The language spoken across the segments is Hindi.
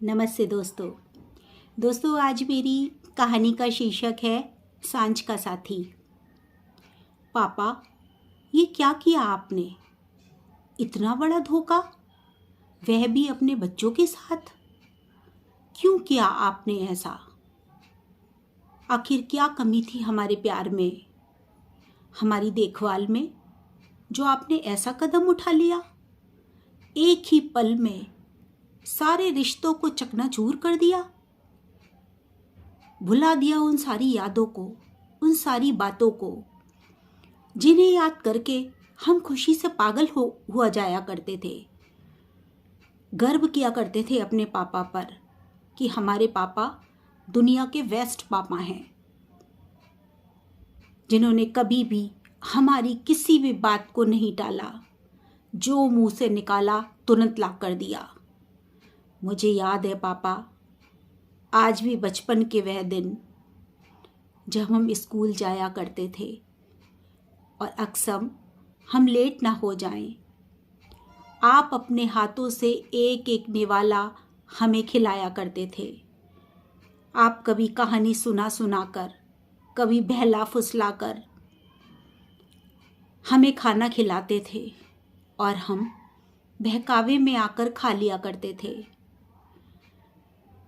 नमस्ते दोस्तों आज मेरी कहानी का शीर्षक है सांझ का साथी। पापा, ये क्या किया आपने? इतना बड़ा धोखा, वह भी अपने बच्चों के साथ। क्यों किया आपने ऐसा? आखिर क्या कमी थी हमारे प्यार में, हमारी देखभाल में, जो आपने ऐसा कदम उठा लिया? एक ही पल में सारे रिश्तों को चकनाचूर कर दिया, भुला दिया उन सारी यादों को, उन सारी बातों को जिन्हें याद करके हम खुशी से पागल हुआ जाया करते थे। गर्व किया करते थे अपने पापा पर कि हमारे पापा दुनिया के बेस्ट पापा हैं, जिन्होंने कभी भी हमारी किसी भी बात को नहीं टाला, जो मुंह से निकाला तुरंत ला कर दिया। मुझे याद है पापा, आज भी बचपन के वह दिन जब हम स्कूल जाया करते थे और अक्सर हम लेट ना हो जाएं, आप अपने हाथों से एक एक निवाला हमें खिलाया करते थे। आप कभी कहानी सुना कर, कभी बहला फुसला कर हमें खाना खिलाते थे और हम बहकावे में आकर खा लिया करते थे।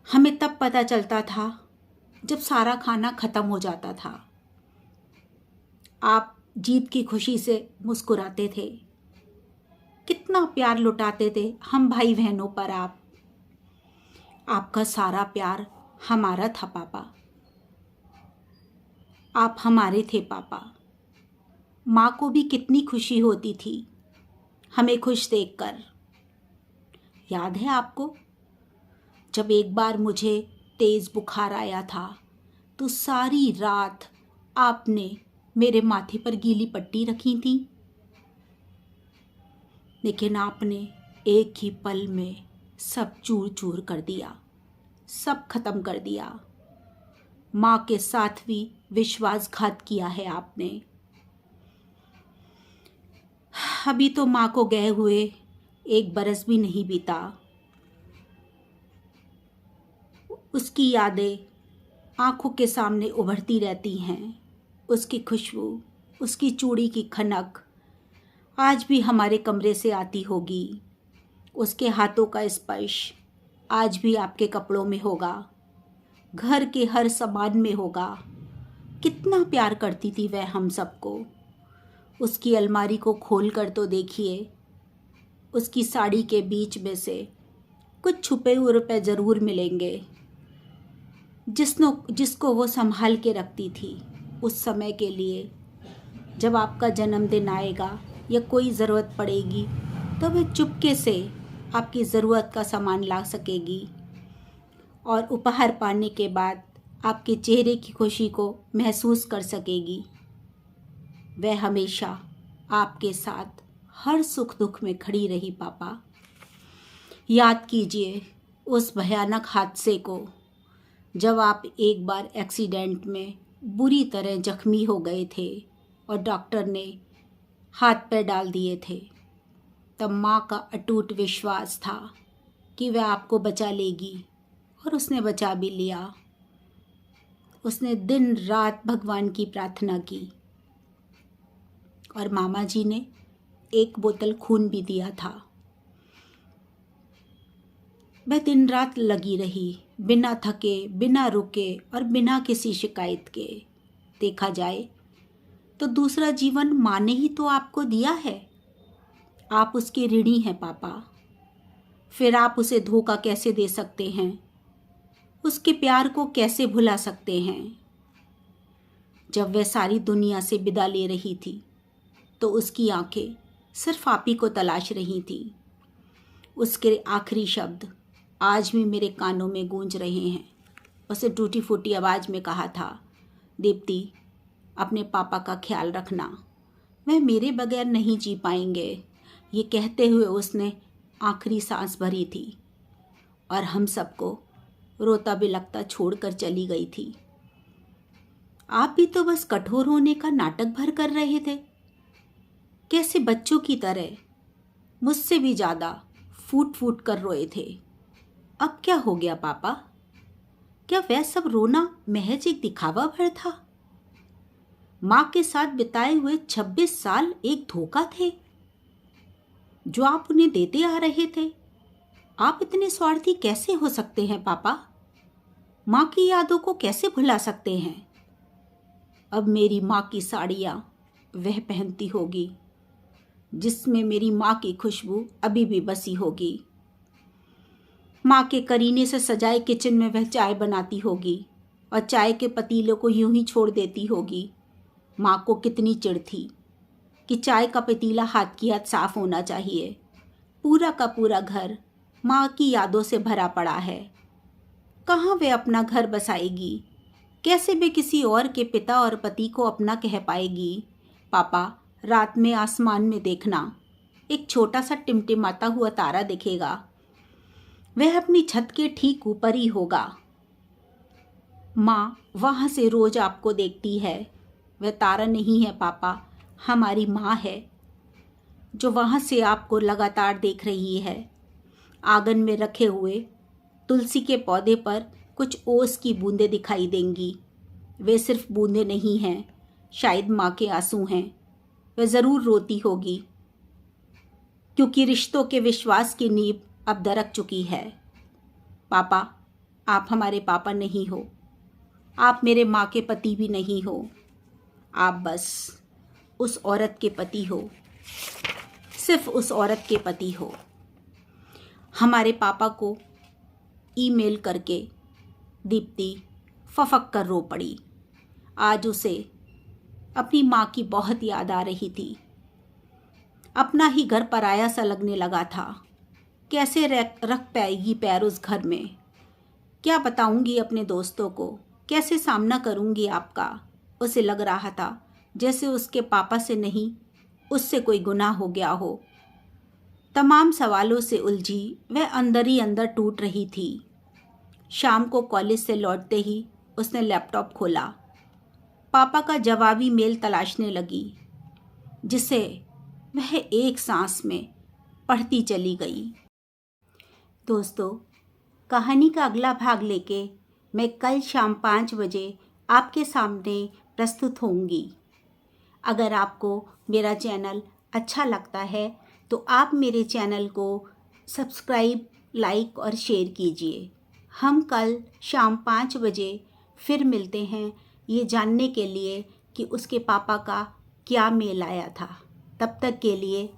हमें तब पता चलता था जब सारा खाना खत्म हो जाता था। आप जीत की खुशी से मुस्कुराते थे, कितना प्यार लुटाते थे हम भाई बहनों पर। आपका सारा प्यार हमारा था पापा, आप हमारे थे पापा। माँ को भी कितनी खुशी होती थी हमें खुश देखकर। याद है आपको, जब एक बार मुझे तेज बुखार आया था तो सारी रात आपने मेरे माथे पर गीली पट्टी रखी थी, लेकिन आपने एक ही पल में सब चूर चूर कर दिया, सब खत्म कर दिया। माँ के साथ भी विश्वासघात किया है आपने। अभी तो माँ को गए हुए 1 बरस भी नहीं बीता। उसकी यादें आंखों के सामने उभरती रहती हैं। उसकी खुशबू, उसकी चूड़ी की खनक आज भी हमारे कमरे से आती होगी। उसके हाथों का स्पर्श आज भी आपके कपड़ों में होगा, घर के हर सामान में होगा। कितना प्यार करती थी वह हम सबको। उसकी अलमारी को खोल कर तो देखिए, उसकी साड़ी के बीच में से कुछ छुपे हुए रुपए ज़रूर मिलेंगे, जिसको वो संभाल के रखती थी उस समय के लिए। जब आपका जन्मदिन आएगा या कोई ज़रूरत पड़ेगी तो वह चुपके से आपकी ज़रूरत का सामान ला सकेगी और उपहार पाने के बाद आपके चेहरे की खुशी को महसूस कर सकेगी। वह हमेशा आपके साथ हर सुख दुख में खड़ी रही पापा। याद कीजिए उस भयानक हादसे को, जब आप एक बार एक्सीडेंट में बुरी तरह जख्मी हो गए थे और डॉक्टर ने हाथ पैर डाल दिए थे। तब माँ का अटूट विश्वास था कि वह आपको बचा लेगी और उसने बचा भी लिया। उसने दिन रात भगवान की प्रार्थना की और मामा जी ने 1 बोतल खून भी दिया था। वह दिन रात लगी रही, बिना थके, बिना रुके और बिना किसी शिकायत के। देखा जाए तो दूसरा जीवन माँ ने ही तो आपको दिया है। आप उसके ऋणी हैं पापा। फिर आप उसे धोखा कैसे दे सकते हैं? उसके प्यार को कैसे भुला सकते हैं? जब वह सारी दुनिया से विदा ले रही थी तो उसकी आंखें सिर्फ आप ही को तलाश रही थी। उसके आखिरी शब्द आज भी मेरे कानों में गूंज रहे हैं। उसे टूटी फूटी आवाज़ में कहा था, दीप्ति, अपने पापा का ख्याल रखना, वह मेरे बगैर नहीं जी पाएंगे। ये कहते हुए उसने आखिरी सांस भरी थी और हम सबको रोता बिलखता छोड़कर चली गई थी। आप भी तो बस कठोर होने का नाटक भर कर रहे थे। कैसे बच्चों की तरह मुझसे भी ज़्यादा फूट फूट कर रोए थे। अब क्या हो गया पापा? क्या वह सब रोना महज एक दिखावा भर था? माँ के साथ बिताए हुए 26 साल एक धोखा थे जो आप उन्हें देते आ रहे थे। आप इतने स्वार्थी कैसे हो सकते हैं पापा? माँ की यादों को कैसे भुला सकते हैं? अब मेरी माँ की साड़ियाँ वह पहनती होगी जिसमें मेरी माँ की खुशबू अभी भी बसी होगी। माँ के करीने से सजाए किचन में वह चाय बनाती होगी और चाय के पतीलों को यूं ही छोड़ देती होगी। माँ को कितनी चिढ़ थी कि चाय का पतीला हाथ की हाथ साफ होना चाहिए। पूरा का पूरा घर माँ की यादों से भरा पड़ा है। कहाँ वे अपना घर बसाएगी? कैसे वे किसी और के पिता और पति को अपना कह पाएगी? पापा, रात में आसमान में देखना, एक छोटा सा टिमटिमाता हुआ तारा दिखेगा। वह अपनी छत के ठीक ऊपर ही होगा। माँ वहाँ से रोज आपको देखती है। वह तारा नहीं है पापा, हमारी माँ है जो वहाँ से आपको लगातार देख रही है। आंगन में रखे हुए तुलसी के पौधे पर कुछ ओस की बूंदें दिखाई देंगी। वे सिर्फ बूंदें नहीं हैं, शायद माँ के आंसू हैं। वह ज़रूर रोती होगी क्योंकि रिश्तों के विश्वास की नींव अब दरक चुकी है। पापा, आप हमारे पापा नहीं हो। आप मेरे माँ के पति भी नहीं हो। आप बस उस औरत के पति हो, सिर्फ उस औरत के पति हो। हमारे पापा को ईमेल करके दीप्ति फफक कर रो पड़ी। आज उसे अपनी माँ की बहुत याद आ रही थी। अपना ही घर पराया सा लगने लगा था। कैसे रख पाएगी पैर उस घर में? क्या बताऊंगी अपने दोस्तों को? कैसे सामना करूंगी आपका? उसे लग रहा था जैसे उसके पापा से नहीं, उससे कोई गुनाह हो गया हो। तमाम सवालों से उलझी वह अंदर ही अंदर टूट रही थी। शाम को कॉलेज से लौटते ही उसने लैपटॉप खोला। पापा का जवाबी मेल तलाशने लगी, जिसे वह एक सांस में पढ़ती चली गई। दोस्तों, कहानी का अगला भाग लेके मैं कल शाम 5 बजे आपके सामने प्रस्तुत होंगी। अगर आपको मेरा चैनल अच्छा लगता है तो आप मेरे चैनल को सब्सक्राइब, लाइक और शेयर कीजिए। हम कल शाम 5 बजे फिर मिलते हैं ये जानने के लिए कि उसके पापा का क्या मेल आया था। तब तक के लिए